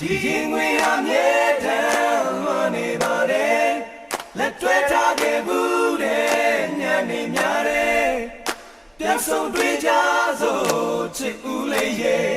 ဒီရင်ွေအမြဲတမ်းလွန်နေပါတယ်လက်တွဲထားခဲ့ဘူးတဲ့ညနေများတဲ့ပြန်ဆုံးတွေ့ကြစို့ချစ်ဦးလေးရဲ့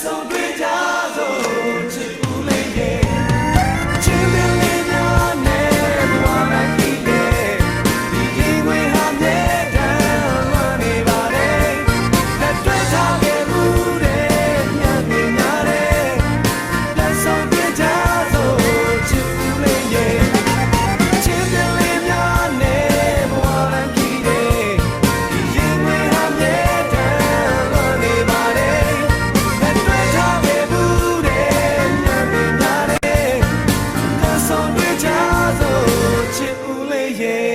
ဆုံတွေ့ကြစို့ချစ်ဦးလေးရဲ့ချင်းပင်လေးများနဲ့ဘဝမှာကြည့်တယ်ဒီရင်ဝင်ဟာမြဲတမ်းလွမ်းနေပါလေလက်တွေ့ထားခဲ့မှုတဲ့ညနေညတဲ့လက်ဆုံတွေ့ကြစို့ချစ်ဦးလေးရဲ့ချင်းပင်လေးများနဲ့ဘဝမှာကြည့်တယ်ဒီရင်ဝင်ဟာမြဲတမ်းလွမ်းနေပါလေလက်တွေ့ထားခဲ့မှုတဲ့ညနေညတဲ့လက်ဆုံတွေ့ကြစို့ချစ်ဦးလေးရဲ့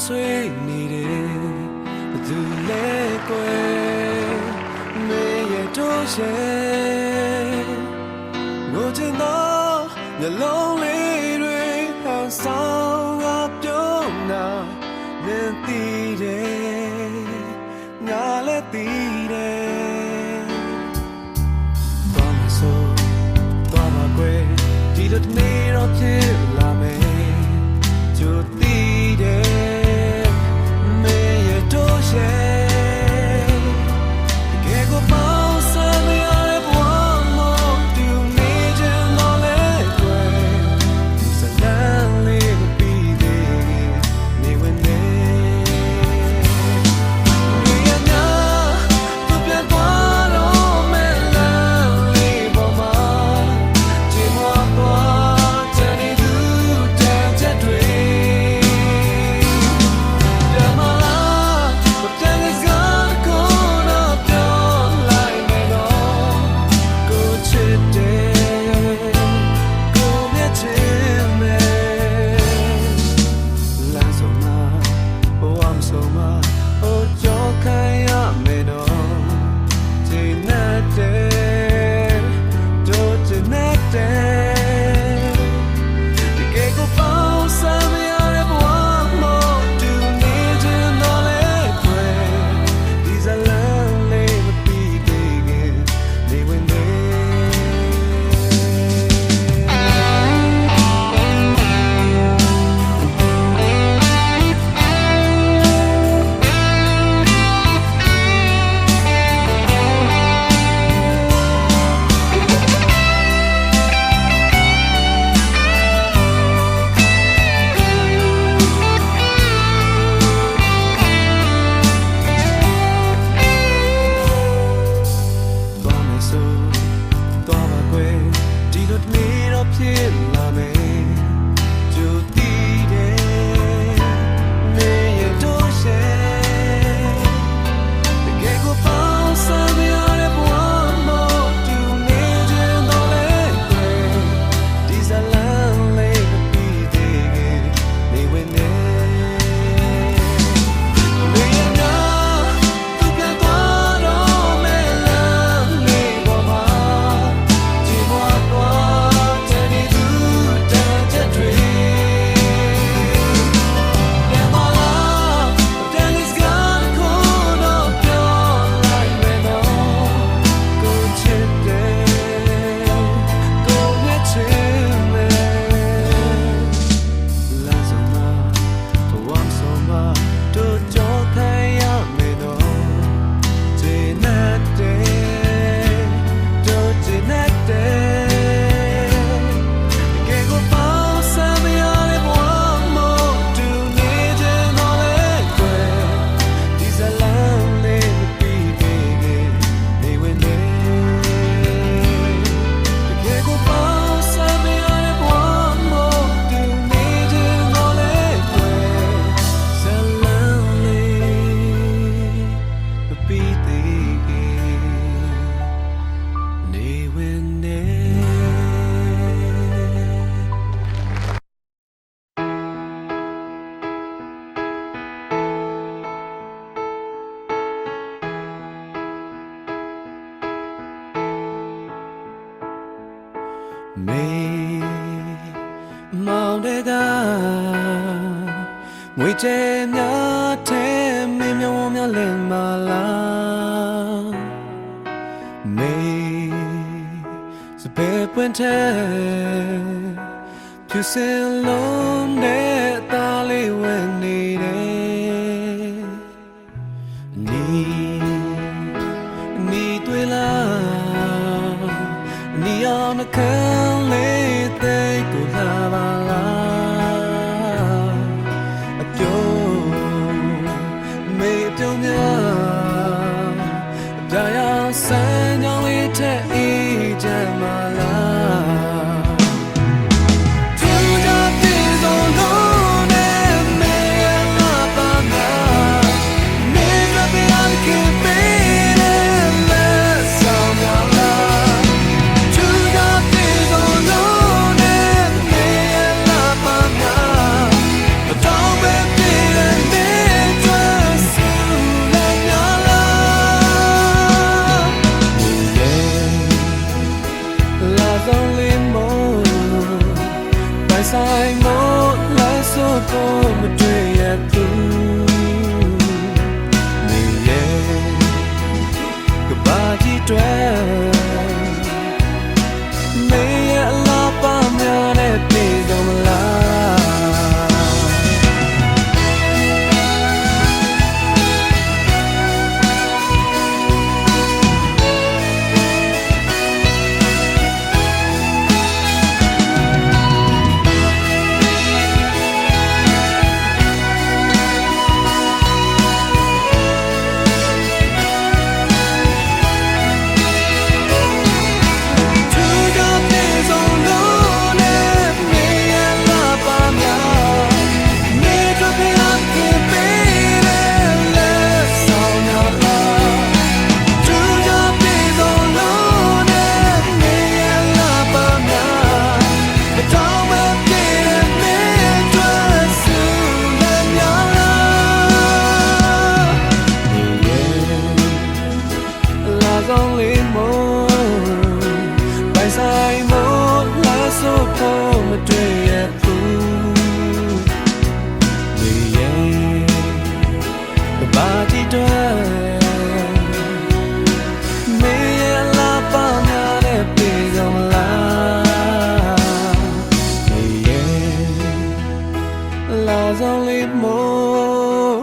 ဆွေးနေတယ် သူလေးကွယ်မေရဲ့တို့ရဲ့ငိုချင်သောမျက်လုံးလေးတွေဟန်ဆောင်ငါပြုံးနာနင်သိတယ်ငါလည်းသိတယ်သွားမစို့သွားပါကွယ်ဒီလိုတစ်နေ့တော့ဖြစ်လာမယ်ကြိုသိတယ်မေရဲ့တို့ရဲ့မေမောင်တွေကငွေချေများထဲမင်းမြောင်များလင်မလားမေစပယ်ပွင့်ထဲဖြူစင်လုံးနဲ့သားလေးဝင်နေတယ်နီတွေ့လားနီအောင်နှခမ်းလေးသိကိုလာပါလားအကျိုးမေပြုံးများအပြာရောင်ဆန်းကြောင်းလေးထက်အေးချမ်းပါလားသူကြပြေဆုံးလို့နဲ့မေလာပါများမေကပြားကပေးတယ်လက်ဆောင်များလားသူကြပြေဆုံးလို့နဲ့မေလာပါများအတောင်းပဲပြေတယ်မေကျွမ်းစုလာ တီတွဲမေရလာပါများနဲ့ပြေဆုံးမလားမေရလာဆုံးလေးမို့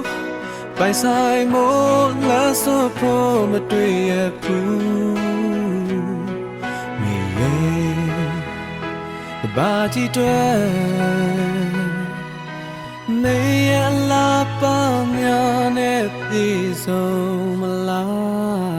ပိုင်ဆိုင်မို့လာစောဖို့မတွေ့ရဘူးမေရဘာတီတွဲမေရလာပါများနဲ့ပြေဆုံးမလား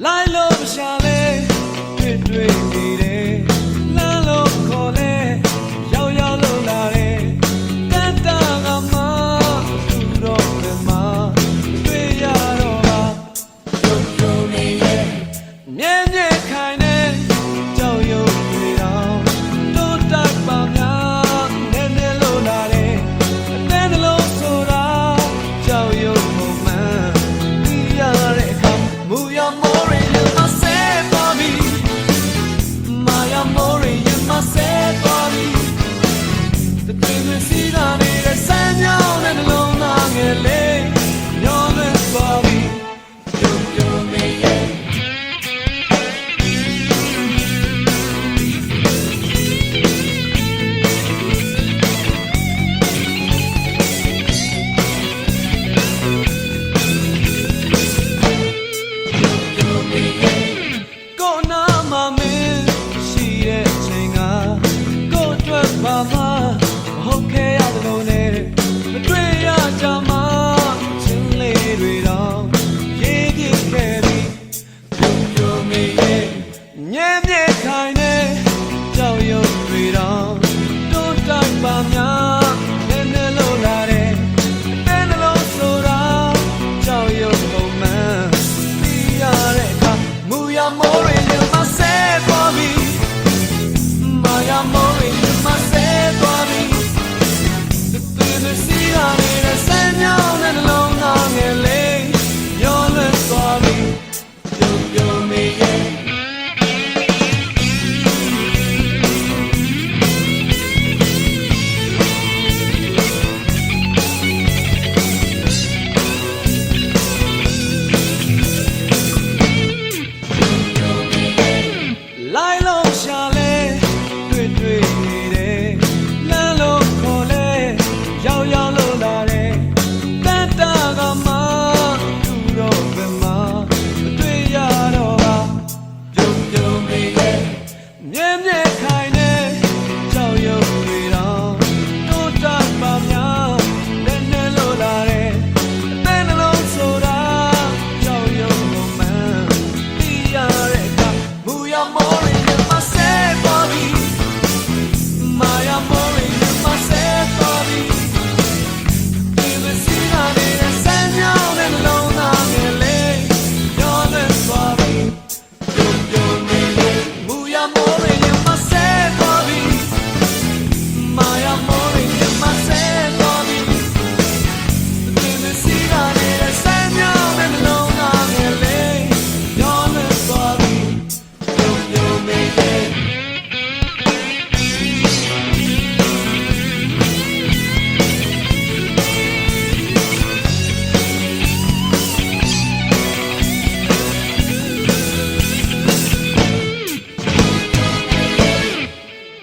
လိုက်လို့မရှာလဲတွေ့တွေ့နေတယ်လမ်းလို့ခေါ်လဲရောက်ရောက်လို့လာတယ်တန်တာကမှသူတော့ဘယ်မှာတွေ့ရတော့ပါရုပ်ရုံနေရဲ့မြဲမြဲခိုင်နေကြောက်ရွံ့နေတော့တို့တက်ပါများနည်းနည်းလို့လာတယ်အတဲ့နှလုံးဆိုတာကြောက်ရွံ့မှုမှန်ပြီးရတဲ့အခါမူရမော်ရီမဆဲပါပြီမာယာမော်ရီမဆဲပါပြီတကယ်လို့စီးလာနေတဲ့ဆန်းမြောင်းတဲ့နှလုံးသားငယ်လေးညောင်းနေပါပြီပြုံပြုံနေရဲ့ဟုတ်ကဲ့ရတယ်လို့နဲ့မတွေ့ရကြမှာချင်းလေးတွေတော့ရေးကြည့်ခဲ့ပြီးပြုံပြုံမေးရဲ့မြဲမြဲခိုင်နေကြောက်ရွံ့တွေတော့တို့တိုက်ပါများနည်းနည်းလို့လာတယ်အတဲ့နှလုံးဆိုတာကြောက်ရွံ့ပုံမှန်ပြီးရတဲ့အခါမူရမိုးတွေမဆဲသွားပြီမာယာမိုးတွေမဆဲသွားပြီSee you in the same young and long long and late. You're the story. You me yeah. Lie low, Charlie. Do it. Yo yo lo la re ta ta ga ma tu ro be ma ma twi ya do ba pyum pyum me ye mye mye khai ne chao yo twi da to ta pa mya ne ne lo la re te na lo so da chao yo lo man ti ya re ka mu ya mo re ma se pa bi ma ya mo re ma se pa bi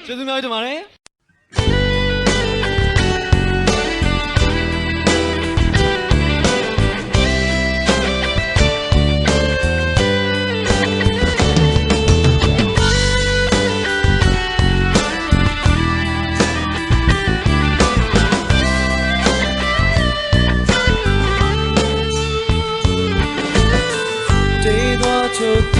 ကျေးဇူးများတင်ပါတယ်တေးသွားချုပ်